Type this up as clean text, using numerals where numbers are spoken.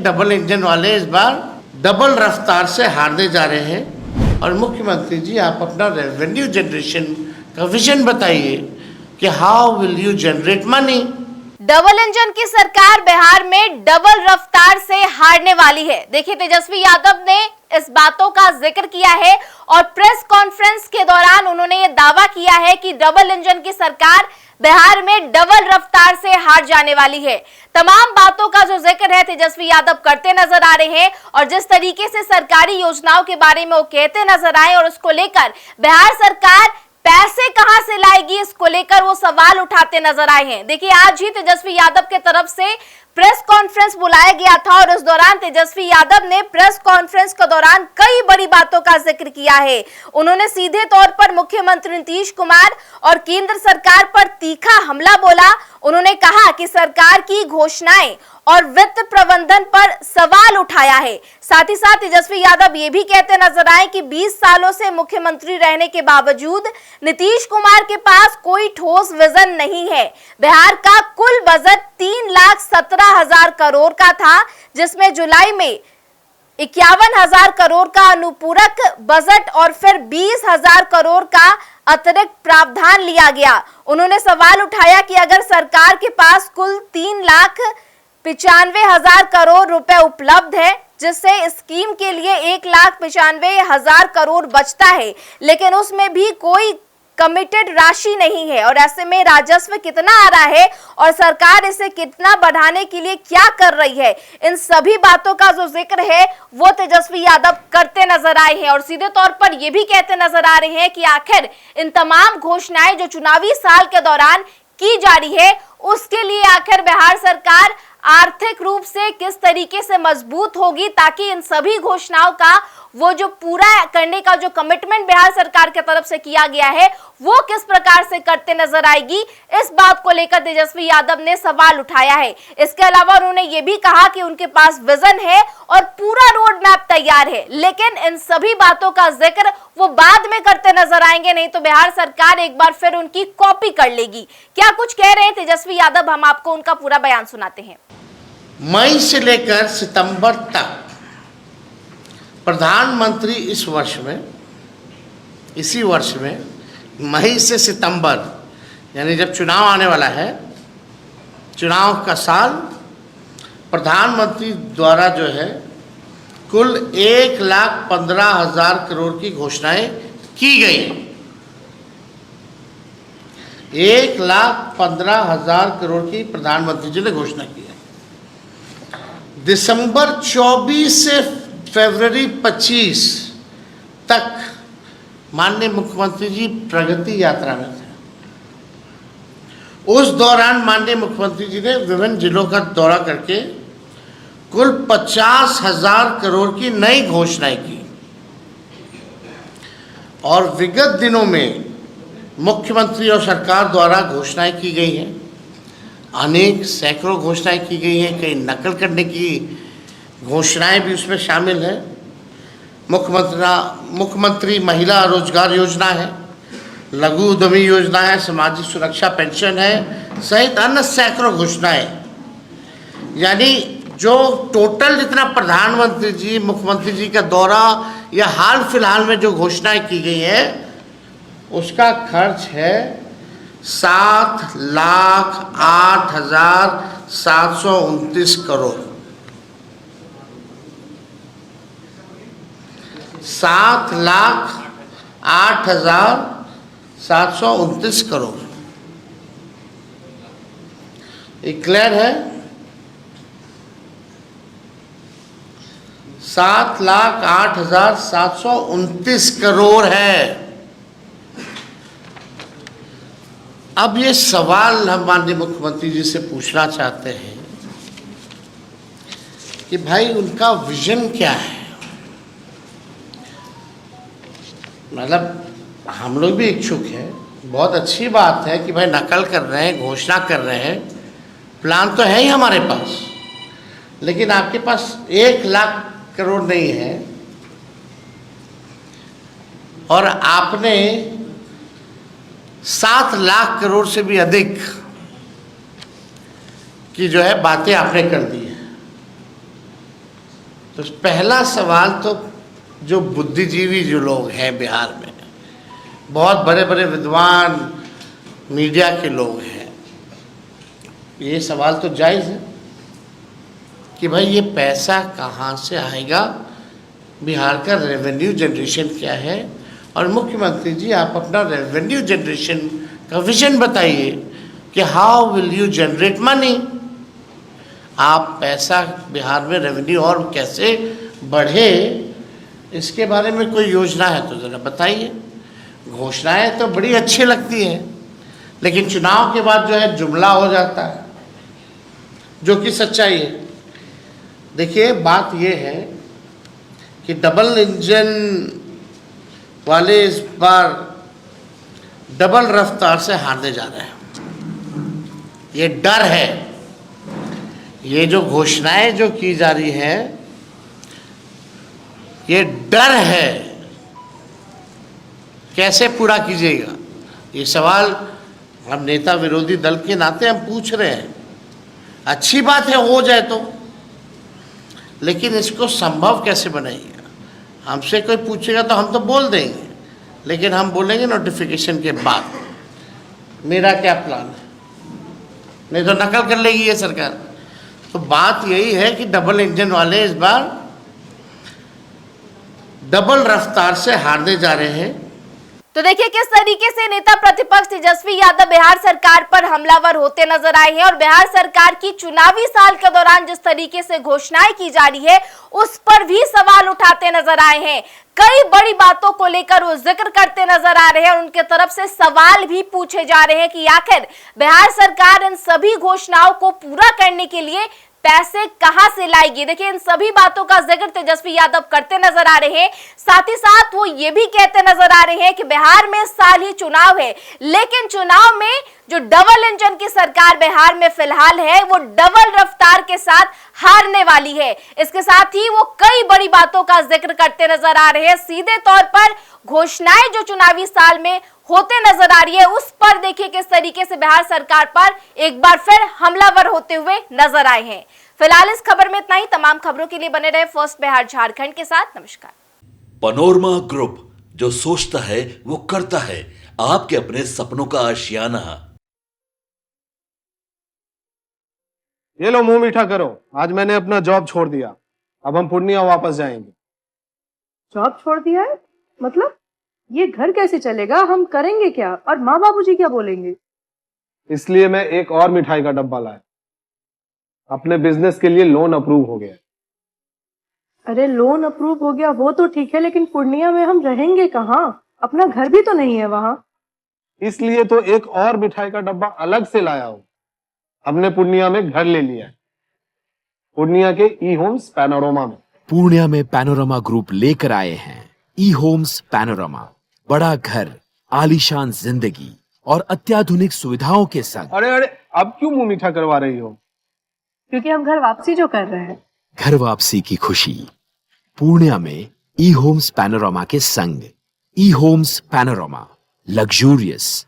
Double engine वाले इस बार double रफ्तार से हारने जा रहे हैं। और मुख्यमंत्री जी, आप अपना रेवेन्यू जनरेशन का विजन बताइए कि how will you generate money. Double engine की सरकार बिहार में डबल रफ्तार से हारने वाली है। देखिए, तेजस्वी यादव ने इस बातों का जिक्र किया है और प्रेस कॉन्फ्रेंस के दौरान उन्होंने ये दावा किया है कि डबल इंजन की सरकार बिहार में डबल रफ्तार से हार जाने वाली है। तमाम बातों का जो जिक्र है तेजस्वी यादव करते नजर आ रहे हैं और जिस तरीके से सरकारी योजनाओं के बारे में वो कहते नजर आए और उसको लेकर बिहार सरकार पैसे कहां से लाएगी, इसको लेकर वो सवाल उठाते नजर आए हैं। देखिए, आज ही तेजस्वी यादव के तरफ से प्रेस कॉन्फ्रेंस बुलाया गया था और उस दौरान तेजस्वी यादव ने प्रेस कॉन्फ्रेंस के दौरान कई बड़ी बातों का जिक्र किया है। उन्होंने सीधे तौर पर मुख्यमंत्री नीतीश कुमार और केंद्र सरकार पर तीखा हमला बोला। उन्होंने कहा कि सरकार की घोषणाएं और वित्त प्रबंधन पर सवाल उठाया है। साथ ही साथ तेजस्वी यादव ये भी कहते नजर आए कि 20 सालों से मुख्यमंत्री रहने के बावजूद नीतीश कुमार के पास कोई ठोस विजन नहीं है। बिहार का कुल बजट 3,17,000 करोड़ का था, जिसमें जुलाई में 51,000 करोड़ का अनुपूरक बजट और फिर 20,000 करोड़ का अतिरिक्त प्रावधान लिया गया। उन्होंने सवाल उठाया कि अगर सरकार के पास कुल 3,95,000 करोड़ रुपए उपलब्ध है, जिससे स्कीम के लिए 1,95,000 करोड़ बचता है, लेकिन उसमें भी कोई कमिटेड राशि नहीं है और ऐसे में राजस्व कितना आ रहा है और सरकार इसे कितना बढ़ाने के लिए क्या कर रही है, इन सभी बातों का जो जिक्र है वो तेजस्वी यादव करते नजर आए हैं और सीधे तौर पर ये भी कहते नजर आ रहे हैं कि आखिर इन तमाम घोषणाएं जो चुनावी साल के दौरान की जा रही है, उसके लिए आखिर बिहार सरकार आर्थिक रूप से किस तरीके से मजबूत होगी, ताकि इन सभी घोषणाओं का वो जो पूरा करने का जो कमिटमेंट बिहार सरकार की तरफ से किया गया है वो किस प्रकार से करते नजर आएगी। इस बात को लेकर तेजस्वी यादव ने सवाल उठाया है। इसके अलावा उन्होंने ये भी कहा कि उनके पास विजन है और पूरा रोड मैप तैयार है, लेकिन इन सभी बातों का जिक्र वो बाद में करते नजर आएंगे, नहीं तो बिहार सरकार एक बार फिर उनकी कॉपी कर लेगी। क्या कुछ कह रहे हैं तेजस्वी यादव, हम आपको उनका पूरा बयान सुनाते हैं। मई से लेकर सितंबर तक प्रधानमंत्री इसी वर्ष में मई से सितंबर, यानी जब चुनाव आने वाला है, चुनाव का साल, प्रधानमंत्री द्वारा जो है कुल 1,15,000 करोड़ की घोषणाएं की गई हैं। 1,15,000 करोड़ की प्रधानमंत्री जी ने घोषणा की है। दिसंबर 24 से फरवरी 25 तक माननीय मुख्यमंत्री जी प्रगति यात्रा में थे। उस दौरान माननीय मुख्यमंत्री जी ने विभिन्न जिलों का दौरा करके कुल 50,000 करोड़ की नई घोषणाएं की और विगत दिनों में मुख्यमंत्री और सरकार द्वारा घोषणाएं की गई हैं। अनेक सैकड़ों घोषणाएं की गई हैं, कई नकल करने की घोषणाएं भी उसमें शामिल है। मुख्यमंत्री महिला रोजगार योजना है, लघु उद्यमी योजना है, सामाजिक सुरक्षा पेंशन है, सहित अन्य सैकड़ों घोषणाएं। यानी जो टोटल जितना प्रधानमंत्री जी, मुख्यमंत्री जी का दौरा या हाल फिलहाल में जो घोषणाएं की गई है उसका खर्च है 7,08,729 करोड़। 7,08,729 करोड़। ये क्लियर है? 7,08,729 करोड़ है। अब ये सवाल हम माननीय मुख्यमंत्री जी से पूछना चाहते हैं कि भाई उनका विजन क्या है। मतलब हम लोग भी इच्छुक हैं, बहुत अच्छी बात है कि भाई नकल कर रहे हैं, घोषणा कर रहे हैं, प्लान तो है ही हमारे पास, लेकिन आपके पास 1,00,000 करोड़ नहीं है और आपने 7 लाख करोड़ से भी अधिक की जो है बातें आपने कर दी है। तो पहला सवाल तो जो बुद्धिजीवी जो लोग हैं बिहार में, बहुत बड़े बड़े विद्वान मीडिया के लोग हैं, ये सवाल तो जायज़ है कि भाई ये पैसा कहाँ से आएगा, बिहार का रेवेन्यू जनरेशन क्या है। और मुख्यमंत्री जी आप अपना रेवेन्यू जनरेशन का विजन बताइए कि how will you generate money, आप पैसा बिहार में रेवेन्यू और कैसे बढ़े, इसके बारे में कोई योजना है तो ज़रा बताइए। घोषणाएं तो बड़ी अच्छी लगती हैं, लेकिन चुनाव के बाद जो है जुमला हो जाता है, जो कि सच्चाई है। देखिए बात ये है कि डबल इंजन वाले इस बार डबल रफ्तार से हारने जा रहे हैं, ये डर है। ये जो घोषणाएं जो की जा रही हैं, ये डर है, कैसे पूरा कीजिएगा, ये सवाल हम नेता विरोधी दल के नाते हम पूछ रहे हैं। अच्छी बात है हो जाए तो, लेकिन इसको संभव कैसे बनाइएगा। हमसे कोई पूछेगा तो हम तो बोल देंगे, लेकिन हम बोलेंगे नोटिफिकेशन के बाद मेरा क्या प्लान है, नहीं तो नकल कर लेगी ये सरकार। तो बात यही है कि डबल इंजन वाले इस बार डबल रफ्तार से हारने जा रहे हैं। तो देखिए किस तरीके से नेता प्रतिपक्ष तेजस्वी यादव बिहार सरकार पर हमलावर होते नजर आए हैं और बिहार सरकार की चुनावी साल के दौरान जिस तरीके से घोषणाएं की जा रही है उस पर भी सवाल उठाते नजर आए हैं। कई बड़ी बातों को लेकर वो जिक्र करते नजर आ रहे हैं और उनके तरफ से सवाल भी पूछे जा रहे हैं कि आखिर बिहार सरकार इन सभी घोषणाओं को पूरा करने के लिए पैसे कहां से लाएगी। देखिए इन सभी बातों का जिक्र तेजस्वी यादव करते नजर आ रहे हैं। साथ ही साथ वो ये भी कहते नजर आ रहे हैं कि बिहार में इस साल ही चुनाव है, लेकिन चुनाव में जो डबल इंजन की सरकार बिहार में फिलहाल है वो डबल रफ्तार के साथ हारने वाली है। इसके साथ ही वो कई बड़ी बातों का जिक्र करते नजर आ रहे हैं। सीधे तौर पर घोषणाएं जो चुनावी साल में होते नजर आ रही है उस पर देखिए किस तरीके से बिहार सरकार पर एक बार फिर हमलावर होते हुए नजर आए हैं। फिलहाल इस खबर में इतना ही। तमाम खबरों के लिए बने रहे फर्स्ट बिहार झारखंड के साथ। नमस्कार। पनोरमा ग्रुप, जो सोचता है वो करता है, आपके अपने सपनों का आशियाना। ये लो मुंह मीठा करो, आज मैंने अपना जॉब छोड़ दिया, अब हम पूर्णिया वापस जाएंगे। जॉब छोड़ दिया है? मतलब ये घर कैसे चलेगा, हम करेंगे क्या और माँ बाबूजी क्या बोलेंगे? इसलिए मैं एक और मिठाई का डब्बा लाया, अपने बिजनेस के लिए लोन अप्रूव हो गया। अरे लोन अप्रूव हो गया वो तो ठीक है, लेकिन पूर्णिया में हम रहेंगे कहाँ? अपना घर भी तो नहीं है वहाँ। इसलिए तो एक और मिठाई का डब्बा अलग से लाया हूँ। हमने पूर्णिया में घर ले लिया है, पूर्णिया के ई होम्स पैनोरमा में। पूर्णिया में पैनोरमा ग्रुप लेकर आए हैं ई होम्स पैनोरमा। बड़ा घर, आलीशान जिंदगी और अत्याधुनिक सुविधाओं के संग। अरे अरे अब क्यों मुंह मीठा करवा रही हो? क्योंकि हम घर वापसी जो कर रहे हैं। घर वापसी की खुशी पूर्णिया में ई होम्स पैनोरमा के संग। ई होम्स पैनोरमा, लग्जूरियस